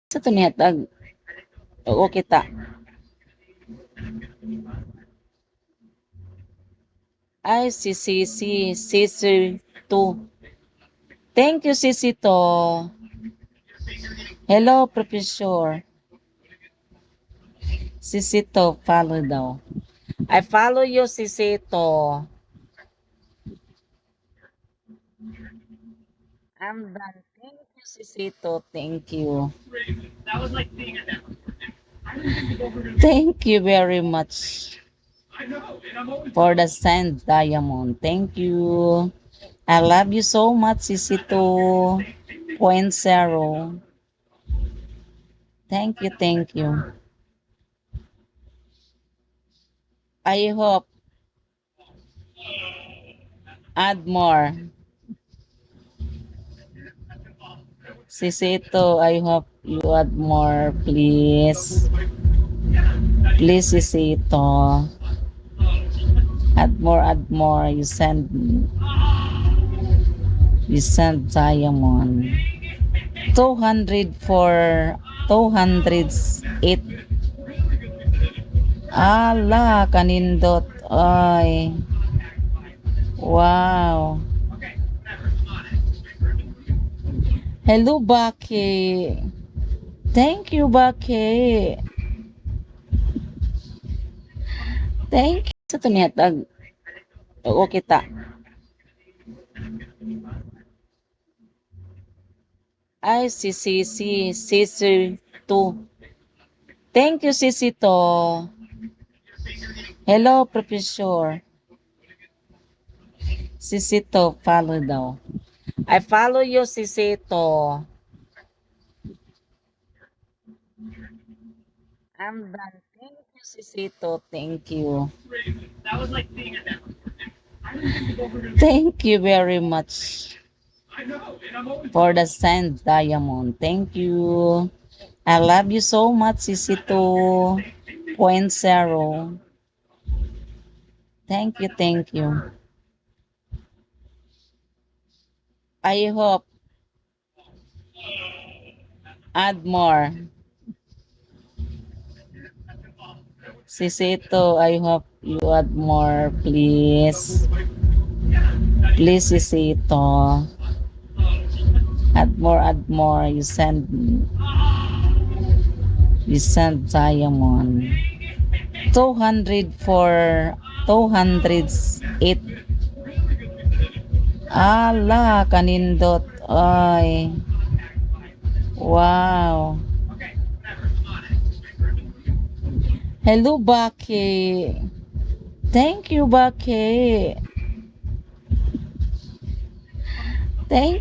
Sa to nihatag. Oo kita. Ay, Sisi to. Thank you, Sisi to. Hello, Professor. Sisi to, follow daw. I follow you, Sisi to. I'm done. Thank you, Sisi to. Thank you. Thank you very much for the sand diamond. Thank you. I love you so much, Sisi to. Point zero. Thank you, thank you. I hope add more. Sisito, I hope you add more, please. Please, Sisito. Add more, add more. You send diamond. 200 for 208. Ala, kanindot. Ay. Wow. Hello, Baki. Thank you, Baki. Thank you. Sa to nihatag. Oo kita. Ay, Sisi to. Thank you, Sisi to. Hello, Professor. Sisi to, follow daw. I follow you, Sisi to. I'm done. Thank you, Sisi to. Thank you. Thank you very much for the sand diamond. Thank you. I love you so much, Sisi to. Point zero. Thank you, thank you. I hope add more. Sisito, I hope you add more, please. Please, Sisito. Add more. You send diamond. 200 for 208. Ala, kanindot. Ay. Wow. Hello, Baki. Thank you, Baki. Thank